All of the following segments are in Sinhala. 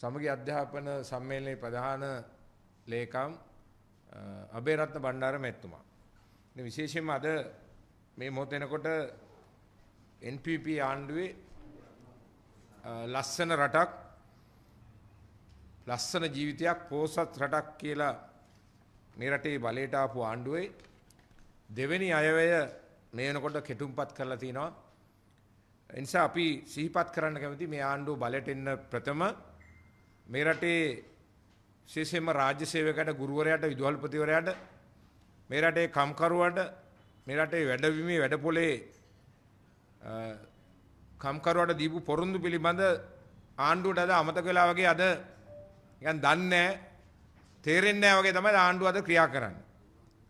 සමගි අධ්‍යාපන සම්මේලනයේ ප්‍රධාන ලේකම් අබේරත්න බණ්ඩාර මැතිතුමා. ඉතින් විශේෂයෙන්ම අද මේ මොහොත වෙනකොට NPP ආණ්ඩුවේ ලස්සන රටක් ලස්සන ජීවිතයක් පෝසත් රටක් කියලා මේ රටේ බලයට ආපු ආණ්ඩුවේ දෙවෙනි අයවැය මේ වෙනකොට කෙටුම්පත් කරලා තිනවා. ඒ නිසා අපි සිහිපත් කරන්න කැමති මේ ආණ්ඩුව බලයට එන්න ප්‍රථම මේ රටේ විශේෂයෙන්ම රාජ්‍ය සේවකයට ගුරුවරයාට විදුහල්පතිවරයාට මේ රටේ කම්කරුවට මේ රටේ වැඩවිමේ වැඩපොලේ කම්කරුවට දීපු පොරොන්දු පිළිබඳ ආණ්ඩුවට අද අමතක වෙලා වගේ අද නිකන් දන්නේ නැහැ තේරෙන්නේ නැහැ වගේ තමයි ආණ්ඩුව අද ක්‍රියා කරන්නේ.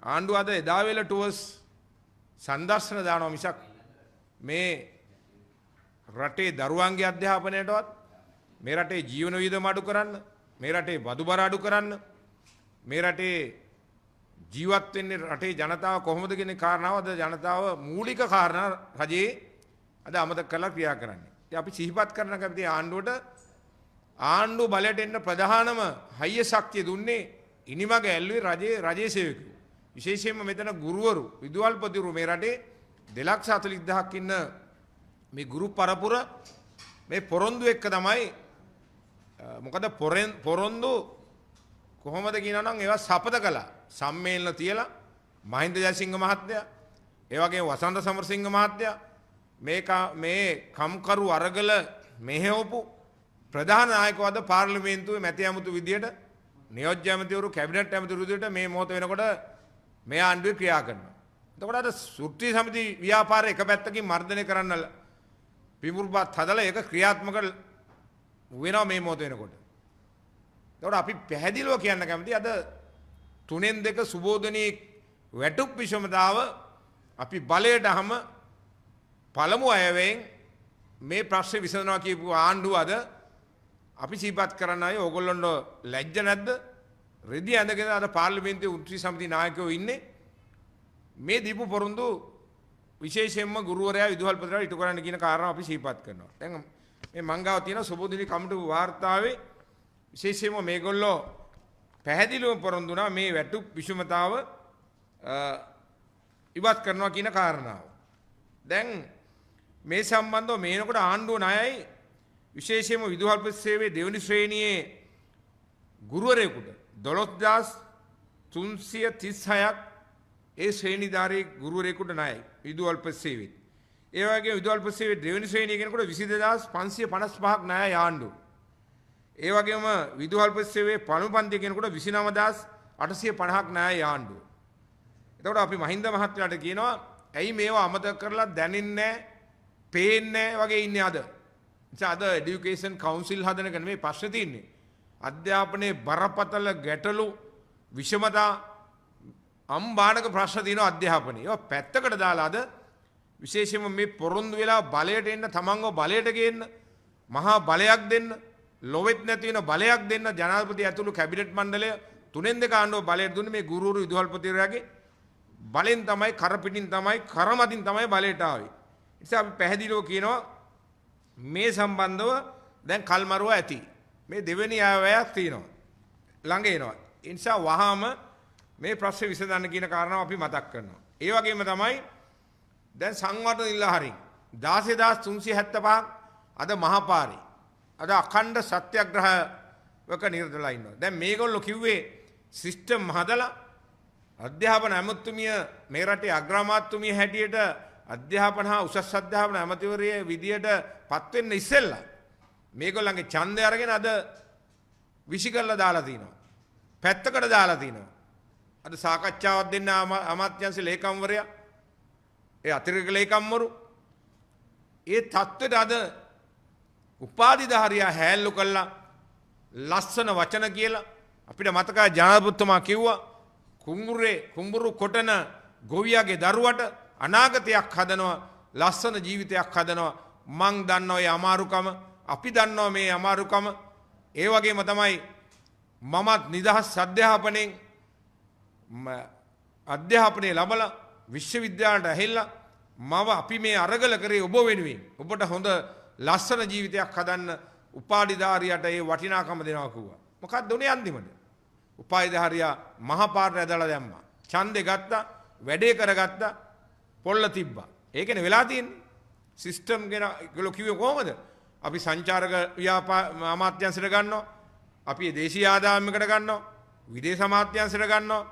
ආණ්ඩුව අද එදා වේල ටුවර්ස් සංදර්ශන දානවා මිසක් මේ රටේ දරුවන්ගේ අධ්‍යාපනයටවත් මේ රටේ ජීවන වියදම අඩු කරන්න මේ රටේ බදු බර අඩු කරන්න මේ රටේ ජීවත් වෙන්නේ රටේ ජනතාව කොහොමද කියන කාරණාව අද ජනතාව මූලික කාරණා රජේ අද අමතක කරලා ක්‍රියා කරන්නේ. ඉතින් අපි සිහිපත් කරන කැමති ආණ්ඩුවට ආණ්ඩුව බලයට එන්න ප්‍රධානම හයිය ශක්තිය දුන්නේ ඉනිමග ඇල්ලුවේ රජයේ සේවකයෝ. විශේෂයෙන්ම මෙතන ගුරුවරු විදුහල්පතිවරු මේ රටේ 2,40,000ක් ඉන්න මේ ගුරු පරපුර මේ පොරොන්දු එක්ක තමයි මොකද පොරොන්දු කොහොමද කියනවා නම් ඒවා සපත කළා සම්මේලන තියලා මහින්ද ජයසිංහ මහත්තයා ඒ වගේම වසන්ත සමරසිංහ මහත්තයා මේ කම්කරු අරගල මෙහෙවපු ප්‍රධාන නායකවද පාර්ලිමේන්තුවේ මැති ඇමතු විදියට නියෝජ්‍ය ඇමතිවරු කැබිනට් ඇමතිවරු විදියට මේ මොහොත වෙනකොට මේ ආණ්ඩුවේ ක්‍රියා කරනවා. එතකොට අර සෘත්‍රි සමිති ව්‍යාපාරය එක පැත්තකින් මර්ධනය කරන්න පිඹුරුපත් හදලා ඒක ක්‍රියාත්මක වෙනවා මේ මොහොත වෙනකොට. එතකොට අපි පැහැදිලිව කියන්න කැමති අද 3-2 සුබෝධනී වැටුප් විෂමතාව අපි බලයට අහම පළමු අයවෙන් මේ ප්‍රශ්නේ විසඳනවා කියපු ආණ්ඩුව අද අපි සිහිපත් කරන්න අය ඕගොල්ලන්ට ලැජ්ජ නැද්ද? රෙදි ඇඳගෙන අද පාර්ලිමේන්තුවේ උත්‍රි සමිති නායකයෝ ඉන්නේ මේ දීපු පොරොන්දු විශේෂයෙන්ම ගුරුවරයා විදුහල්පතිවරයා ඉටු කරන්න කියන කාරණාව අපි සිහිපත් කරනවා. දැන් මේ මංගාව තියෙන සුබෝධිනී කමිටු වාර්තාවේ විශේෂයෙන්ම මේගොල්ලෝ පැහැදිලිවම පොරොන්දුනා මේ වැටුප් විෂමතාව ඉවත් කරනවා කියන කාරණාව. දැන් මේ සම්බන්ධව මේනකොට ආණ්ඩුව ණයයි විශේෂයෙන්ම විදුහල්පති සේවයේ දෙවනි ශ්‍රේණියේ ගුරුවරයෙකුට 12,336ක් ඒ ශ්‍රේණිධාරී ගුරුවරයෙකුට ණයයි විදුහල්පති සේවයේ. ඒ වගේම විදුහල්පති සේවයේ දෙවනි ශ්‍රේණිය කෙනෙකුට 22555ක් ණයයි ආණ්ඩුව. ඒ වගේම විදුහල්පති සේවයේ පළමු පන්තිය කෙනෙකුට 29850ක් ණයයි ආණ්ඩුව. එතකොට අපි මහින්ද මහත්තයාට කියනවා ඇයි මේවා අමතක කරලා දැනෙන්නේ නැහැ, පේන්නේ නැහැ වගේ ඉන්නේ අද. අද এডুকেෂන් කවුන්සිල් හදන එක නෙමෙයි ප්‍රශ්නේ තියෙන්නේ. අධ්‍යාපනයේ බරපතල ගැටලු විෂමතා අම්බානක ප්‍රශ්න තියෙනවා අධ්‍යාපනයේ. ඒවා පැත්තකට දාලා අද විශේෂයෙන්ම මේ පොරොන්දු වෙලා බලයට එන්න තමන්ව බලයට ගේන්න මහා බලයක් දෙන්න ලොවෙත් නැති වෙන බලයක් දෙන්න ජනාධිපති ඇතුළු කැබිනට් මණ්ඩලය 3-2 ආණ්ඩුව බලයට දුන්නේ මේ ගුරුවරු විදුහල්පතිවරයාගේ බලෙන් තමයි කරපිටින් තමයි කරමදින් තමයි බලයට ආවේ. ඒ නිසා අපි පැහැදිලිව කියනවා මේ සම්බන්ධව දැන් කල්මරුව ඇති. මේ දෙවෙනි අයවැයක් තියෙනවා. ළඟ එනවා. ඒ නිසා වහාම මේ ප්‍රශ්නේ විසඳන්න කියන කාරණාව අපි මතක් කරනවා. ඒ වගේම තමයි දැන් සංවර්ධන නිලධාරීන් 16375ක් අද මහපාරේ අද අඛණ්ඩ සත්‍යග්‍රහවක නිරතලා ඉන්නවා. දැන් මේගොල්ලෝ කිව්වේ සිස්ටම් හදලා අධ්‍යාපන ඇමතුමිය මේ රටේ අග්‍රාමාත්‍යතුමිය හැටියට අධ්‍යාපන හා උසස් අධ්‍යාපන ඇමතිවරයේ විදියට පත් වෙන්න ඉස්සෙල්ලා මේගොල්ලන්ගේ ඡන්දය අරගෙන අද විසි කරලා දාලා තිනවා. පැත්තකට දාලා තිනවා. අද සාකච්ඡාවක් දෙන්න අමාත්‍යාංශ ලේකම්වරයා ඒ අතිරේක ලේකම්වරු ඒ තත්ත්වයට අද උපාධිධාරියා හැල්ලු කළා ලස්සන වචන කියලා අපිට මතකයි ජනාධිපතිතුමා කිව්වා කුඹුරු කොටන ගොවියාගේ දරුවට අනාගතයක් හදනවා ලස්සන ජීවිතයක් හදනවා මං දන්නවා ඒ අමාරුකම අපි දන්නවා මේ අමාරුකම ඒ වගේම තමයි මමත් නිදහස් අධ්‍යාපනයේ ලබලා විශ්වවිද්‍යාලයට ඇහිලා අපි මේ අරගල කරේ ඔබ වෙනුවෙන් ඔබට හොඳ ලස්සන ජීවිතයක් හදන්න උපාධිධාරියට ඒ වටිනාකම දෙනවා කිව්වා. මොකක්ද උනේ අන්තිමට? උපාධිධාරියා මහපාරට ඇදලා දැම්මා. ඡන්දේ ගත්තා, වැඩේ කරගත්තා, පොල්ල තිබ්බා. ඒකනේ වෙලා තියෙන්නේ. සිස්ටම් ගැන ඒගොල්ලෝ කිව්වේ කොහමද? අපි සංචාරක අමාත්‍යාංශයට ගන්නවා. අපි දේශීය ආදායමකට ගන්නවා. විදේශ අමාත්‍යාංශයට ගන්නවා.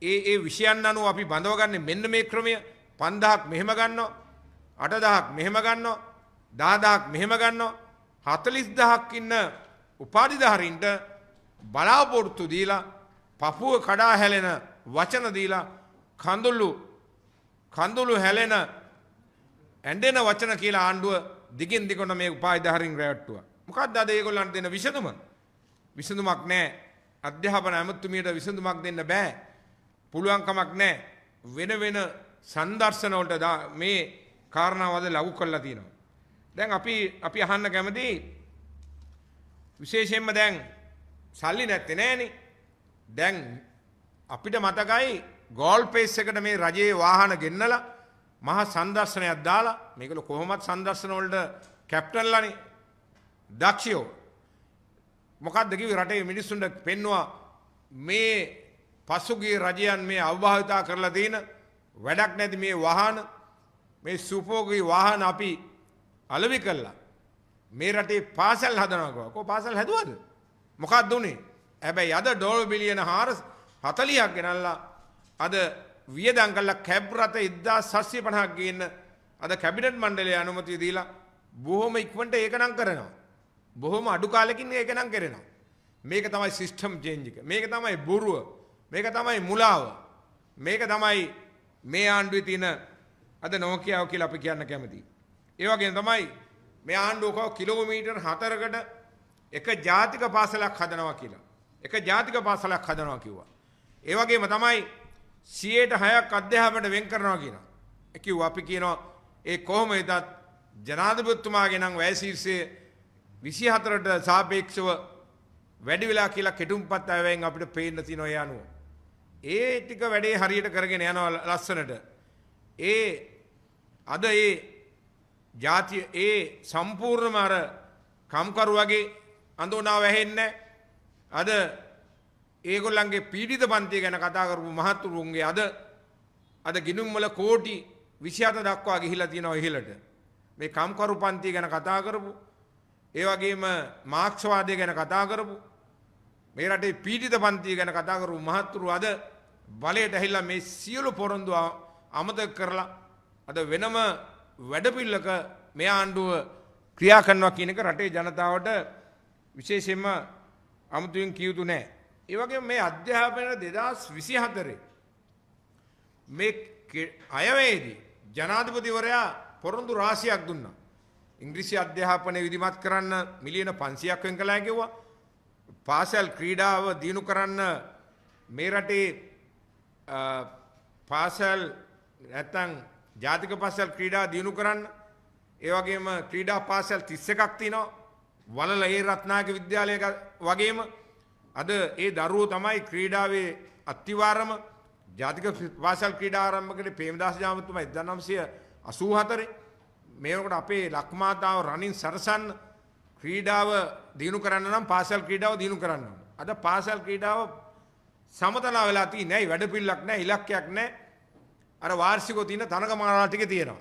ඒ විෂයන් අනුව අපි බඳවගන්නේ මෙන්න මේ ක්‍රමය. 5000ක් මෙහෙම ගන්නවා. 8000ක් මෙහෙම ගන්නවා. 10000ක් මෙහෙම ගන්නවා. 40000ක් ඉන්න උපාධිධාරීන්ට බලාපොරොත්තු දීලා පපුව කඩා හැලෙන වචන දීලා කඳුළු හැලෙන ඇඬෙන වචන කියලා ආණ්ඩුව දිගින් දිගට මේ උපාධිධාරීන් රැවට්ටුවා. මොකක්ද අද ඒගොල්ලන්ට දෙන විසඳුම? විසඳුමක් නැහැ. අධ්‍යාපන ඇමතුමියට විසඳුමක් දෙන්න බෑ. පුළුවන්කමක් නැහැ. වෙන සංදර්ශන වලට මේ කාරණාව අද ලඝු කරලා තියෙනවා. දැන් අපි අහන්න කැමති විශේෂයෙන්ම දැන් සල්ලි නැත්තේ නෑනේ. දැන් අපිට මතකයි ගෝල් පේස් එකට මේ රජයේ වාහන ගෙන්නලා මහා සංදර්ශනයක් දාලා මේගොල්ලෝ කොහොමත් සංදර්ශන වලට කැප්ටන්ලානේ දක්ෂයෝ. මොකක්ද කිව්වේ රටේ මිනිස්සුන්ට පෙන්නවා මේ පසුගිය රජයන් මේ අවභාවිතා කරලා තියෙන වැඩක් නැති මේ වාහන මේ සුපෝගී වාහන අපි අලෙවි කළා. මේ රටේ පාසල් හදනවා කිව්වා. කො පාසල් හැදුවද? මොකක්ද උනේ? හැබැයි අද ඩොලර් බිලියන 40ක් ගෙනල්ලා අද වියදම් කළා කැබ් රථ 1750ක් ගේන්න අද කැබිනට් මණ්ඩලයේ අනුමැතිය දීලා බොහොම ඉක්මනට ඒක නම් කරනවා. බොහොම අඩු කාලෙකින් ඒක නම් කරනවා. මේක තමයි සිස්ටම් චේන්ජ් එක. මේක තමයි බොරුව. මේක තමයි මුලාව. මේක තමයි මේ ආණ්ඩුවේ තියෙන අද නෝකියාව කියලා අපි කියන්න කැමතියි. ඒ වගේම තමයි මේ ආණ්ඩුව කව කිලෝමීටර් 4කට එක ජාතික පාසලක් හදනවා කියලා. එක ජාතික පාසලක් හදනවා කිව්වා. ඒ වගේම තමයි 6%ක් අධ්‍යාපනයට වෙන් කරනවා කියනවා. ඒ කිව්වා අපි කියනවා ඒ කොහොම වෙතත් ජනාධිපතිතුමාගේ නම් වැය ශීර්ෂය 24ට සාපේක්ෂව වැඩි වෙලා කියලා කෙටුම්පත් අයවෙන් අපිට පේන්න තියෙනවා ඒ අනුව. ඒ ටික වැඩේ හරියට කරගෙන යනවා ලස්සනට. අද ජාතිය සම්පූර්ණම අර කම්කරු වගේ අඳෝනා වැහෙන්නේ. අද ඒගොල්ලන්ගේ පීඩිත පන්තිය ගැන කතා කරපු මහතුරුන්ගේ අද ගිණුම් වල කෝටි 27 දක්වා ගිහිලා තියෙනවා ඉහළට. මේ කම්කරු පන්තිය ගැන කතා කරපු ඒ වගේම මාක්ස්වාදය ගැන කතා කරපු මේ රටේ පීඩිත පන්තිය ගැන කතා කරපු මහතුරු අද බලයට ඇහිලා මේ සියලු පොරොන්දු අමතක කරලා අද වෙනම වැඩපිළිවෙලක මේ ආණ්ඩුව ක්‍රියා කරනවා කියන එක රටේ ජනතාවට විශේෂයෙන්ම අමුතුවෙන් කිය යුතු නැහැ. ඒ වගේම මේ අධ්‍යාපනය 2024 මේ අයවැයේදී ජනාධිපතිවරයා පොරොන්දු රාශියක් දුන්නා. ඉංග්‍රීසි අධ්‍යාපනය විධිමත් කරන්න මිලියන 500ක් වෙන් කළා කිව්වා. පාසල් ක්‍රීඩාව දියුණු කරන්න මේ රටේ පාසල් නැත්තම් ජාතික පාසල් ක්‍රීඩා දියුණු කරන්න ඒ වගේම ක්‍රීඩා පාසල් 31ක් තියෙනවා. වලල ඒ රත්නායක විද්‍යාලය වගේම අද ඒ දරුවෝ තමයි ක්‍රීඩාවේ අත්තිවාරම ජාතික පාසල් ක්‍රීඩා ආරම්භ කළේ ප්‍රේමදාස ජාමතුමා 1984 මේකට අපේ ලක්මාතාව රනින් සරසන්න ක්‍රීඩාව දිනු කරන්න නම් පාසල් ක්‍රීඩාව දිනු කරන්න ඕන. අද පාසල් ක්‍රීඩාව සමතලා වෙලා තියෙන්නේ නැහැ. වැඩපිළිවෙලක් නැහැ, ඉලක්කයක් නැහැ. අර වාර්ෂිකව තියෙන තනකමාලා ටික තියෙනවා.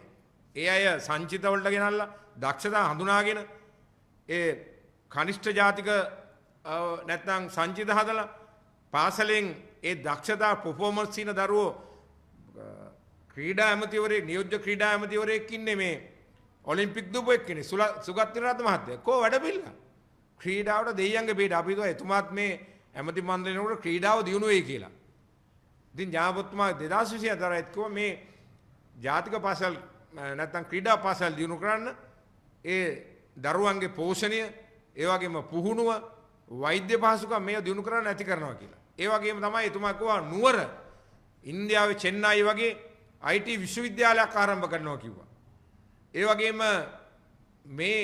ඒ අය සංචිත වලට ගෙනල්ලා දක්ෂතා හඳුනාගෙන ඒ කනිෂ්ඨ ජාතික නැත්නම් සංචිත හදලා පාසලෙන් ඒ දක්ෂතා පර්ෆෝමන්ස් තියෙන දරුවෝ ක්‍රීඩා ඇමතිවරයෙක් නියෝජ්‍ය ක්‍රීඩා ඇමතිවරයෙක් ඉන්නේ මේ ඔලිම්පික් දුපු එක්කනේ සුගත් විරාත් මහත්තයා. කෝ වැඩපිළිවෙල. ක්‍රීඩාවට දෙයියන්ගේ පිට අපි හිතුවා එතුමාත් මේ ඇමති මණ්ඩලේනකොට ක්‍රීඩාව දියුණු වෙයි කියලා. ඉතින් ජනාධිපතිතුමා 2024 කිව්වා මේ ජාතික පාසල් නැත්නම් ක්‍රීඩා පාසල් දියුණු කරන්න ඒ දරුවන්ගේ පෝෂණය ඒ වගේම පුහුණුව වෛද්‍ය පහසුකම් මේ දියුණු කරන්න ඇති කරනවා කියලා. ඒ වගේම තමයි එතුමා කිව්වා නුවර ඉන්දියාවේ චෙන්නයි වගේ IT විශ්වවිද්‍යාලයක් ආරම්භ කරනවා කිව්වා. ඒ වගේම මේ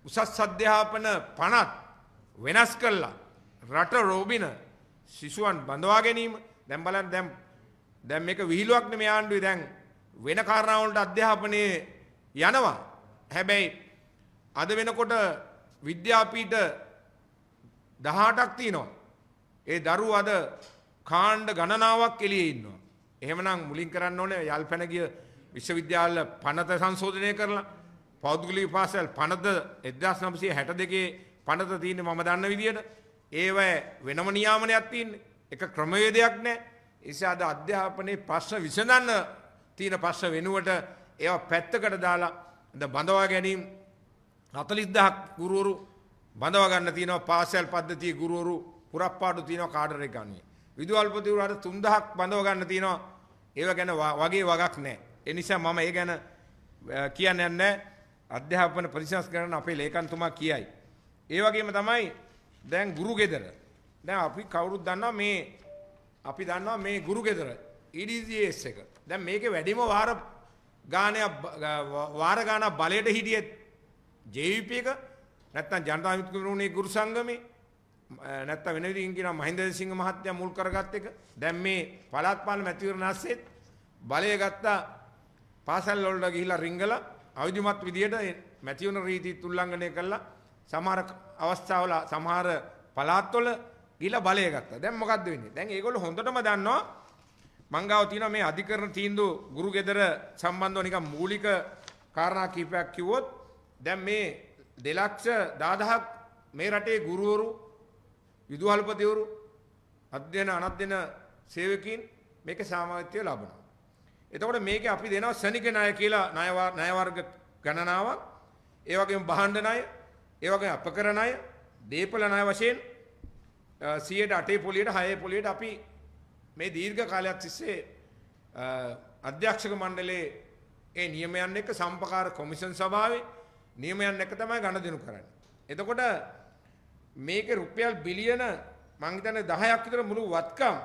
උසස් අධ්‍යාපන පනත් වෙනස් කළා රට රෝබින ශිෂුවන් බඳවා ගැනීම. දැන් බලන්න දැන් මේක විහිළුවක් නෙමෙයි ආණ්ඩුවේ දැන් වෙන කාරණා වලට අධ්‍යාපනයේ යනවා. හැබැයි අද වෙනකොට විද්‍යාපීඨ 18ක් තියෙනවා. ඒ දරුවෝ අද කාණ්ඩ ගණනාවක් එළියේ ඉන්නවා. එහෙමනම් මුලින් කරන්න ඕනේ යල්පැන ගිය විශ්වවිද්‍යාල පනත සංශෝධනය කරලා පෞද්ගලික පාසල් පනත 1962 පනත තියෙන්නේ මම දන්න විදියට ඒව වෙනම නියාමනයක් තියෙන්නේ. එක ක්‍රමවේදයක් නැහැ. ඒ නිසා අද අධ්‍යාපනයේ ප්‍රශ්න විසඳන්න තියෙන ප්‍රශ්න වෙනුවට ඒවා පැත්තකට දාලා අද බඳවා ගැනීම 40000ක් ගුරුවරු බඳවා ගන්න තියෙනවා. පාසල් පද්ධතියේ ගුරුවරු පුරප්පාඩු තියෙනවා කාඩර් එක ගන්නේ. විදුහල්පතිවරු අර 3000ක් බඳව ගන්න තියෙනවා. ඒව ගැන වගේ වගක් නැහැ. ඒ නිසා මම ඒ ගැන කියන්නේ නැහැ. අධ්‍යාපන පරිසංස්කරණ අපේ ලේකම්තුමා කියයි. ඒ වගේම තමයි දැන් ගුරු ගෙදර. දැන් අපි කවුරුත් දන්නවා මේ ගුරු ගෙදර EDCS එක. දැන් මේකේ වැඩිම වාර ගානක් බලයට හිටියේ JVP එක නැත්නම් ජනතා විමුක්ති පෙරමුණේ ගුරු සංගමේ නැත්නම් වෙන විදිහකින් කියනවා මහින්ද සිංහ මහත්තයා මුල් කරගත් එක. දැන් මේ පළාත් පාලන මැතිවරණ ASCIIත් බලය ගත්තා පාසල් වලට ගිහිලා රිංගලා අවිධිමත් විදියට මැතිවරණ රීතිත් උල්ලංඝනය කළා. සමහර අවස්ථාවල සමහර පළාත්වල ගිහිලා බලය ගත්තා. දැන් මොකද්ද වෙන්නේ? දැන් ඒගොල්ලෝ හොඳටම දන්නවා මංගාව තියෙනවා මේ අධිකරණ තීන්දුව ගුරු ගෙදර සම්බන්ධව නිකන් මූලික කාරණා කීපයක් කිව්වොත් දැන් මේ 2,10,000ක් මේ රටේ ගුරුවරු විදුහල්පතිවරු අධ්‍යයන අනධ්‍යයන සේවකීන් මේක සමාජත්වය ලබනවා. එතකොට මේකේ අපි දෙනවා ශනික ණය කියලා ණය වර්ග ගණනාවක්. ඒ වගේම බහණ්ඩ ණය, ඒ වගේම අපකර ණය, දීපල ණය වශයෙන් 8% පොලියට 6% පොලියට අපි මේ දීර්ඝ කාලයක් තිස්සේ අධ්‍යක්ෂක මණ්ඩලයේ ඒ නියමයන් එක්ක සම්පකාර කොමිෂන් සභාවේ නියමයන් එක්ක තමයි ගණදෙනු කරන්නේ. එතකොට මේකේ රුපියල් බිලියන මං හිතන්නේ 10ක් විතර මුළු වත්කම්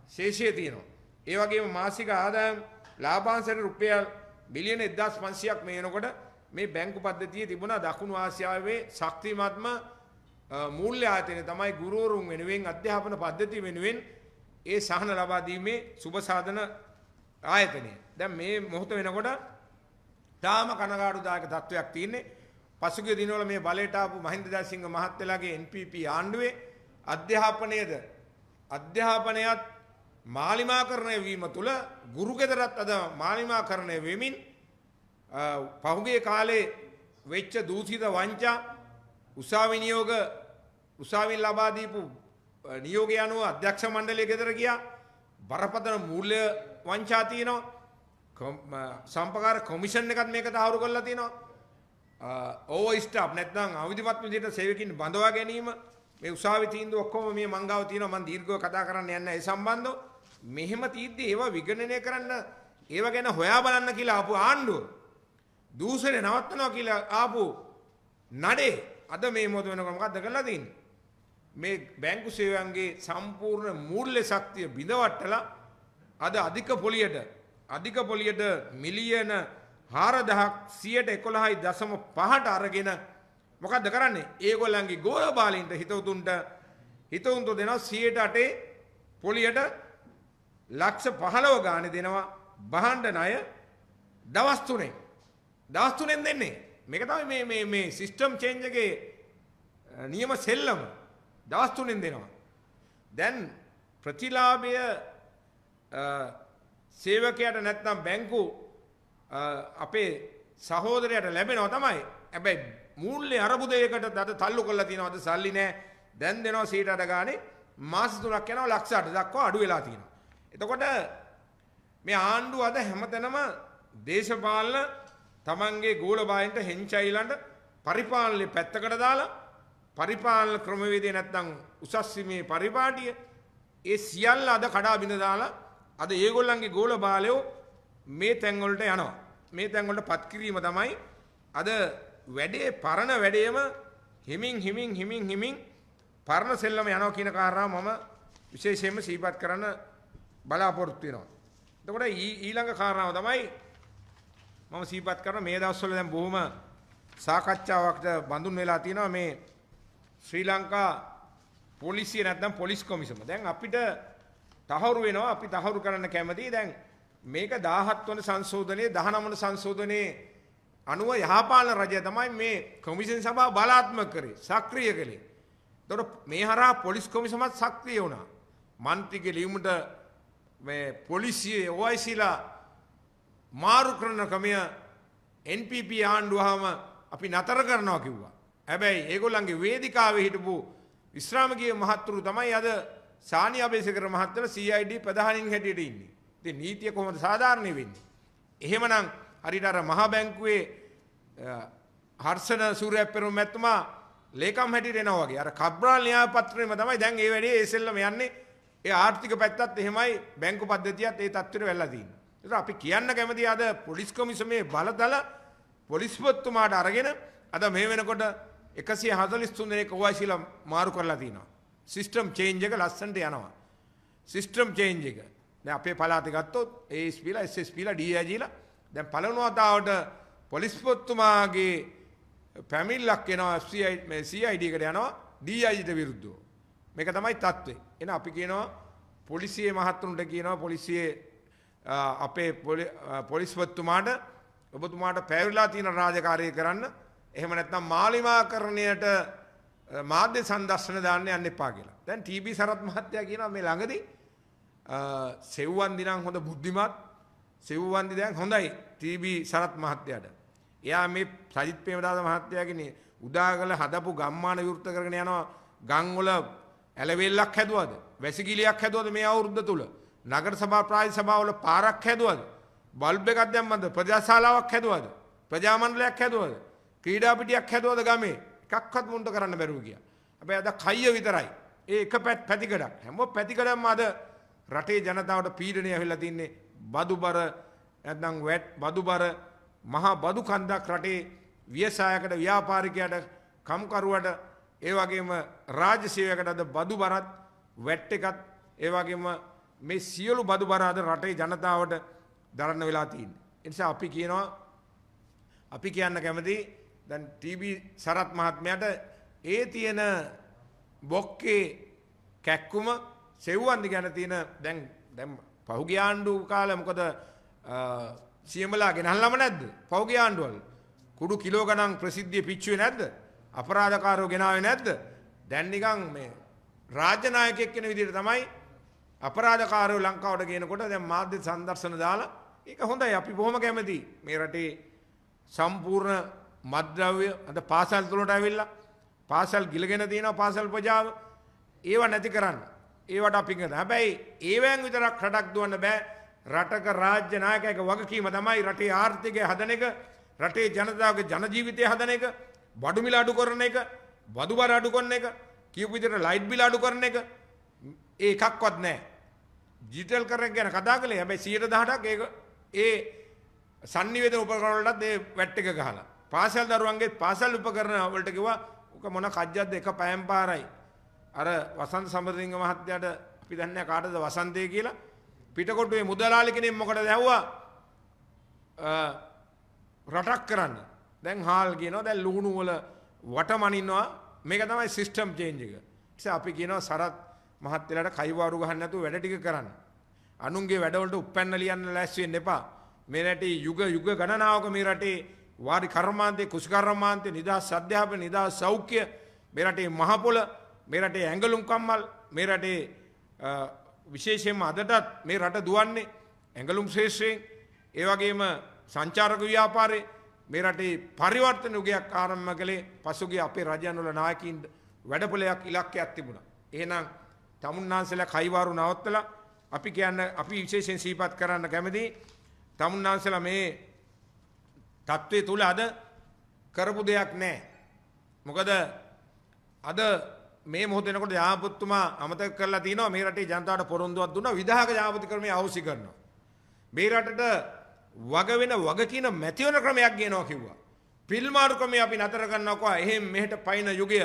ශේෂය තියෙනවා. ඒ වගේම මාසික ආදායම් ලාභාංශයට රුපියල් බිලියන 1500ක් මේ වෙනකොට මේ බැංකු පද්ධතියේ තිබුණා දකුණු ආසියාවේ ශක්තිමත්ම මූල්‍ය ආයතනය තමයි ගුරුවරුන් වෙනුවෙන් අධ්‍යාපන පද්ධතිය වෙනුවෙන් ඒ සහන ලබා දීමේ සුබ සාධන ආයතනය. දැන් මේ මොහොත වෙනකොට තාම කනගාටුදායක තත්වයක් තියෙන්නේ. පසුගිය දිනවල මේ බලයට ආපු මහින්ද දයසිංහ මහත්තයාගේ NPP ආණ්ඩුවේ අධ්‍යාපනයත් මාලිමාකරණය වීම තුළ ගුරු ගෙදරත් අද මාලිමාකරණය වෙමින් පහුගිය කාලේ වෙච්ච දූෂිත වංචා උසාවින් ලබා දීපු නියෝගය අනුව අධ්‍යක්ෂ මණ්ඩලයේ ගෙදර ගියා. බරපතල මූල්‍ය වංචා තියෙනවා. සම්පකාර කොමිෂන් එකත් මේක තහවුරු කරලා තියෙනවා. ඕවර් ස්ටාෆ් නැත්නම් අවිධිමත් විදිහට සේවකින් බඳවා ගැනීම මේ උසාවි තීන්දුව ඔක්කොම මේ මංගාව තියෙනවා. මම දීර්ඝව කතා කරන්න යන්නේ ඒ සම්බන්ධව. මෙහෙම තීද්දි ඒවා විගණනය කරන්න ඒව ගැන හොයා බලන්න කියලා ආපු ආණ්ඩුව දූෂණය නවත්තනවා කියලා ආපු නඩේ අද මේ මොහොත වෙනකොට මොකද්ද කරලා තියෙන්නේ? මේ බැංකු සේවයන්ගේ සම්පූර්ණ මූල්‍ය ශක්තිය බිඳවට්ටලා අද අධික පොලියට මිලියන 4000ක් 11.5ට අරගෙන මොකද්ද කරන්නේ? ඒගොල්ලන්ගේ ගෝලබාලින්ට හිතවතුන්ට දෙනවා 8% පොලියට ලක්ෂ 15 ගානේ දෙනවා බහණ්ඩ ණය දවස් 3ෙන් දෙන්නේ. මේක තමයි මේ සිස්ටම් චේන්ජ් එකේ නියම සෙල්ලම. දවස් 3ෙන් දෙනවා. දැන් ප්‍රතිලාභය සේවකයාට නැත්නම් බැංකු අපේ සහෝදරයට ලැබෙනවා තමයි. හැබැයි මූල්‍ය අරබුදයකට අද තල්ලු කරලා තියෙනවා. අද සල්ලි නැහැ. දැන් දෙනවා 100ට ගානේ මාස 3ක් යනවා ලක්ෂ 8 දක්වා අඩු වෙලා තියෙනවා. එතකොට මේ ආණ්ඩුව අද හැමතැනම දේශපාලන තමන්ගේ ගෝලබායන්ට හෙන්චයිලන්ට පරිපාලනයේ පැත්තකට දාලා පරිපාලන ක්‍රමවේදය නැත්නම් උසස් සීමේ පරිපාටිය ඒ සියල්ල අද කඩා බිඳ දාලා අද ඒගොල්ලන්ගේ ගෝලබාලයෝ මේ තැන් වලට යනවා. මේ තැන් වලට පත් කිරීම තමයි අද වැඩේ පරණ වැඩේම හිමින් පරණ සෙල්ලම යනවා කියන කාරණාව මම විශේෂයෙන්ම සිහිපත් කරන්න බලාපොරොත්තු වෙනවා. එතකොට ඊළඟ කාරණාව තමයි මම සිහිපත් කරන මේ දවස්වල දැන් බොහොම සාකච්ඡාවකට බඳුන් වෙලා තියෙනවා මේ ශ්‍රී ලංකා පොලිසිය නැත්නම් පොලිස් කොමිසම. දැන් අපිට තහවුරු වෙනවා අපි තහවුරු කරන්න කැමතියි. දැන් මේක 17 වන සංශෝධනයේ 19 වන සංශෝධනයේ අනුව යහපාලන රජය තමයි මේ කොමිෂන් සභාව බලාත්මක කරේ සක්‍රිය කළේ. එතකොට මේ හරහා පොලිස් කොමිසමත් සක්‍රිය වුණා. මන්ත්‍රීගේ ලියුමට මේ පොලිසිය OICලා මාරු කරන ක්‍රමය NPP ආණ්ඩුවම අපි නතර කරනවා කිව්වා. හැබැයි ඒගොල්ලන්ගේ වේදිකාවේ හිටපු විශ්‍රාමකීය මහත්තුරු තමයි අද සානි අබේසේකර මහත්තයලා CID ප්‍රධානීන් හැටියට ඉන්නේ. ඉතින් නීතිය කොහොමද සාධාරණ වෙන්නේ? එහෙමනම් හරියට අර මහා බැංකුවේ හර්ෂණ සූර්යපෙරුම මැතිතුමා ලේකම් හැටියට එනවා වගේ. අර කබ්‍රාල් න්‍යාය පත්‍රයේම තමයි දැන් ඒ වැඩේ ඒසෙල්ලම යන්නේ. ඒ ආර්ථික පැත්තත් එහෙමයි බැංකු පද්ධතියත් ඒ තත්ත්වෙට වෙලා තියෙන්නේ. ඒක අපි කියන්න කැමති අද පොලිස් කොමිසමේ බලතල පොලිස්පතිතුමාට අරගෙන අද මේ වෙනකොට 143 දෙනෙක් OICලා මාරු කරලා තිනවා. සිස්ටම් චේන්ජ් එක ලස්සනට යනවා. සිස්ටම් චේන්ජ් එක. දැන් අපේ පළාතේ ගත්තොත් ASPලා SSPලා DIGලා දැන් පළවෙනි වතාවට පොලිස්පතිතුමාගේ පැමිණිල්ලක් එනවා CID එකට යනවා DIGට විරුද්ධව. මේක තමයි තත්ත්වය. එන අපි කියනවා පොලිසියේ මහත්තුන්ට කියනවා පොලිසියේ අපේ පොලිස්පතිතුමාට ඔබතුමාට පැවරිලා තියෙන රාජකාරිය කරන්න. එහෙම නැත්නම් මාලිමාකරණයට මාධ්‍ය සංදර්ශන දාන්න යන්න එපා කියලා. දැන් TB සරත් මහත්තයා කියනවා මේ ළඟදී සෙව්වන්දි නම් හොඳ බුද්ධිමත් සෙව්වන්දි දැන් හොඳයි TB සරත් මහත්තයාට. එයා මේ සජිත් ප්‍රේමදාස මහත්තයාගේ උදාගල හදපු ගම්මාන විවෘත කරගෙන යනවා. ගම් වල ඇලවෙල්ලක් හැදුවද? වැසිකිළියක් හැදුවද මේ අවුරුද්ද තුල? නගර සභා ප්‍රාදේශ සභාවල පාරක් හැදුවද? බල්බ් එකක් දැම්මද? ප්‍රජාශාලාවක් හැදුවද? ප්‍රජා මණ්ඩලයක් හැදුවද? ක්‍රීඩා පිටියක් හැදුවද ගමේ? එකක්වත් මුන්ට කරන්න බැරුව ගියා. හැබැයි අද කයිය විතරයි. ඒ එක පැතිකඩක්. හැම පැතිකඩක්ම අද රටේ ජනතාවට පීඩනය වෙලා තින්නේ බදුබර නැත්නම් වැට් බදුබර මහා බදු කන්දක් රටේ ව්‍යවසායකට ව්‍යාපාරිකයට කම්කරුවට ඒ වගේම රාජ්‍ය සේවයකට අද බදුබරත් වැට් එකත් ඒ වගේම මේ සියලු බදුබර අද රටේ ජනතාවට දරන්න වෙලා තියෙන්නේ. ඒ නිසා අපි කියන්න කැමති දැන් TB සරත් මහත්මයාට ඒ තියෙන බොක්කේ කැක්කුම සෙව්වන්දි ගැන තියෙන දැන් පහුගිය ආණ්ඩු කාලේ මොකද සියමලා ගෙනල්ලාම නැද්ද? පහුගිය ආණ්ඩුවල කුඩු කිලෝ ගණන් ප්‍රසිද්ධිය පිච්චුවේ නැද්ද? අපරාධකාරයෝ ගෙනාවේ නැද්ද? දැන් නිකන් මේ රාජ්‍ය නායකයෙක් කෙන විදිහට තමයි අපරාධකාරයෝ ලංකාවට ගේනකොට දැන් මාධ්‍ය සංදර්ශන දාලා ඒක හොඳයි. අපි බොහොම කැමතියි මේ රටේ සම්පූර්ණ මත්ද්‍රව්‍ය අද පාසල් තුලට ඇවිල්ලා පාසල් ගිලගෙන තියෙනවා පාසල් ප්‍රජාව ඒව නැති කරන්න. ඒවට අපි කරනවා. හැබැයි ඒවෙන් විතරක් රටක් දුවන්න බෑ. රටක රාජ්‍ය නායකයෙක් වගකීම තමයි රටේ ආර්ථිකය හදන එක, රටේ ජනතාවගේ ජන ජීවිතය හදන එක, බඩු මිල අඩු කරන එක, බදු බර අඩු කරන එක, කියපු විදිහට ලයිට් බිල අඩු කරන එක ඒ එකක්වත් නැහැ. ඩිජිටල් කරන ගැන කතා කළේ. හැබැයි 118ක් ඒක ඒ sannivedana උපකරණ වලටත් ඒ වැට් එක ගහලා. පාසල් දරුවන්ගේ පාසල් උපකරණ වලට කිව්වා ඔක මොන කජ්ජක්ද එක පෑම් පාරයි. අර වසන්ත සමරසිංහ මහත්තයාට අපි දන්නේ කාටද වසන්තය කියලා. පිටකොටුවේ මුදලාලි කෙනෙක් මොකටද ඇහුවා රටක් කරන්න. දැන් හාල් කියනවා දැන් ලුහුණු වල වටමනින්නවා. මේක තමයි සිස්ටම් චේන්ජ් එක. ඉතින් අපි කියනවා සරත් මහත්තයලාට කයිවාරු ගහන්න නැතුව වැඩ ටික කරන්න. අනුන්ගේ වැඩවලට උප්පැන්න ලියන්න ලෑස්ති වෙන්න එපා. මේ රටේ යුග ගණනාවක මේ රටේ වාරි කර්මාන්තේ කුසකර්මාන්තේ නිදහස් අධ්‍යාපන නිදහස් සෞඛ්‍ය මේ රටේ මහපොළ මේ රටේ ඇඟලුම් කම්මල් මේ රටේ විශේෂයෙන්ම අදටත් මේ රට දුවන්නේ ඇඟලුම් ශේෂ්ත්‍රයෙන් ඒ වගේම සංචාරක ව්‍යාපාරේ මේ රටේ පරිවර්තන යුගයක් ආරම්භ කළේ පසුගිය අපේ රජයන් වල නායකයින් වැඩපොලයක් ඉලක්කයක් තිබුණා. එහෙනම් තමුන්නාන්සලා කයිවාරු නවත්තලා අපි කියන්නේ අපි විශේෂයෙන් සිහිපත් කරන්න කැමති තමුන්නාන්සලා මේ තත්ත්වයේ තුල අද කරපු දෙයක් නැහැ. මොකද අද මේ මොහොතේ නකොට යාපුත්තුමා අමතක කරලා තිනවා මේ රටේ ජනතාවට පොරොන්දුවක් දුන්නා විධායක යාපති ක්‍රමය අවශ්‍ය කරනවා. මේ රටට වග වෙන වග කියන මැතිවන ක්‍රමයක් ගේනවා කිව්වා. පිල්මාරු ක්‍රමය අපි නතර කරනවා එහෙම මෙහෙට පයින් යුගය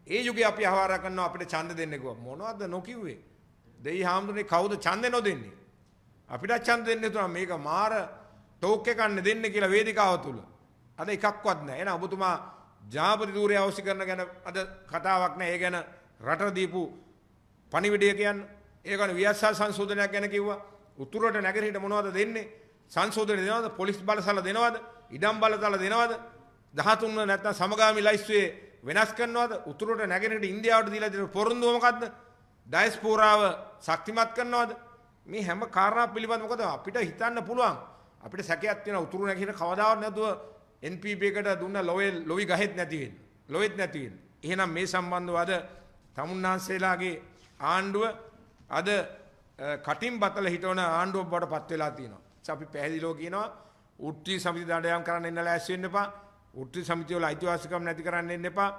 ඒ යුගය අපි ආහාර කරනවා අපිට ඡන්ද දෙන්න කිව්වා. මොනවද නොකිව්වේ? දෙයි හාමුදුරනේ කවුද ඡන්දේ නොදෙන්නේ? අපිට ඡන්ද දෙන්න තුන මේක මාර ටෝක් එකක් දෙන්න කියලා වේදිකාව තුල. අද එකක්වත් නැහැ. එහෙනම් ඔබතුමා ජාපති ධූරය අවශ්‍ය කරන ගැන අද කතාවක් නැහැ. ඒ ගැන රට දීපු පණිවිඩය කියන්නේ. ඒ ගැන ව්‍යවස්ථා සංශෝධනයක් ගැන කිව්වා. උතුරට නැගෙනහිර මොනවද දෙන්නේ? සංශෝධනය දෙනවද? පොලිස් බලසල දෙනවද? ඉඩම් බලතල දෙනවද? 13 නැත්නම් සමගාමී ලයිස්තුවේ වෙනස් කරනවද? උතුරට නැගෙනහිර ඉන්දියාවට දීලා දෙන පොරොන්දුව මොකද්ද? ඩයස්පෝරාව ශක්තිමත් කරනවද? මේ හැම කාරණා පිළිබඳ මොකද අපිට හිතන්න පුළුවන්. අපිට සැකයක් තියෙනවා උතුරු නැගෙනහිර කවදාවත් නැතුව NPP එකට දුන්න ලොවි ගහෙත් නැති වෙන්න. ලොවෙත් නැති වෙන්න. එහෙනම් මේ සම්බන්ධව අද තමුන්නාන්සේලාගේ ආණ්ඩුව අද කටින් බතල හිටවන ආණ්ඩුවක් බවට පත් වෙලා තියෙනවා. අපි පැහැදිලිව කියනවා උත්‍රි සමිති දඩයම් කරන්න එන්න ලෑස්ති වෙන්න එපා. උත්‍රි සමිතිය වල අයිතිවාසිකම් නැති කරන්න එන්න එපා.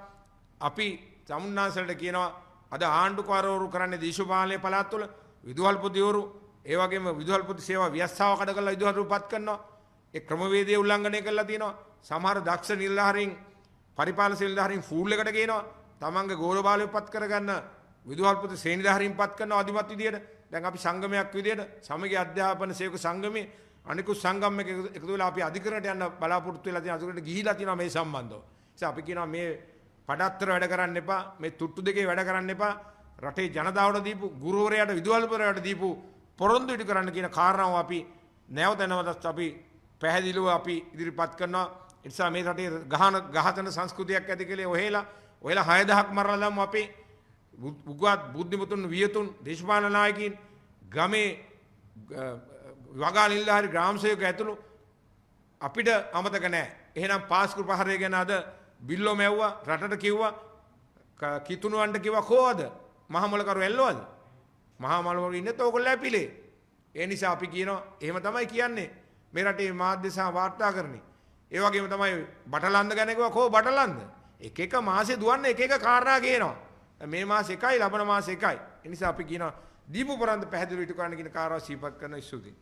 අපි තමුන්නාන්සලට කියනවා අද ආණ්ඩුකාරවරු කරන්නේ දේශපාලනයේ පළාත් වල විදුහල්පතිවරු ඒ වගේම විදුහල්පති සේවා ව්‍යවස්ථාව කඩ කරලා විදුහල්පතිපත් කරනවා. ඒ ක්‍රමවේදය උල්ලංඝනය කරලා තියෙනවා. සමහර දක්ෂ නිලධාරීන් පරිපාලන නිලධාරීන් ෆූල් එකට ගේනවා. තමන්ගේ ගෝලබාලය පත් කරගන්න විදුහල්පති ශ්‍රේණිධාරීන් පත් කරනවා අධිමත් විදියට. දැන් අපි සංගමයක් විදියට සමගි අධ්‍යාපන සේවක සංගමේ අනිකුත් සංගම් එක එකතු වෙලා අපි අධිකරණයට යන්න බලාපොරොත්තු වෙලා තියෙන අධිකරණයට ගිහිලා තියෙනවා මේ සම්බන්ධව. ඒ අපි කියනවා මේ පඩත්තර වැඩ කරන්න එපා. මේ තුට්ටු දෙකේ වැඩ කරන්න එපා. රටේ ජනතාවට දීපු ගුරුවරයාට විදුහල්පතිවරයාට දීපු පොරොන්දු ඉටු කරන්න කියන කාරණාව අපි නැවත නැවතත් අපි පැහැදිලිව අපි ඉදිරිපත් කරනවා. ඒ නිසා මේ රටේ ගහතන සංස්කෘතියක් ඇති කියලා ඔහෙලා 6000ක් මරලා දැම්ම අපේ උගත් බුද්ධිමතුන් වියතුන් දේශපාලන නායකයින් ගමේ වගා නිලධාරි ග්‍රාම සේවක ඇතුළු අපිට අමතක නැහැ. එහෙනම් පාස්කු ප්‍රහාරය ගැන අද බිල්ලෝ මැව්වා රටට කිව්වා කිතුණුවන්ට කිව්වා කොහොද මහමොලකරු ඇල්ලුවද? මහමොලකරු ඉන්නත් ඕගොල්ලෝ ඇපිලේ. ඒ නිසා අපි කියනවා එහෙම තමයි කියන්නේ මේ රටේ මාධ්‍ය සහ වාර්තාකරණේ. ඒ වගේම තමයි බටලන්ද ගැන කිව්වා කොහො බටලන්ද? එක එක මාසේ දුවන්නේ එක එක කාරණා කියනවා. මේ මාස එකයි ලබන මාස එකයි. ඒ නිසා අපි කියනවා දීපු පරන්ත පැහැදිලි ඉටු කරන්න කියන කාරණා සිහිපත් කරන ස්තුතියි.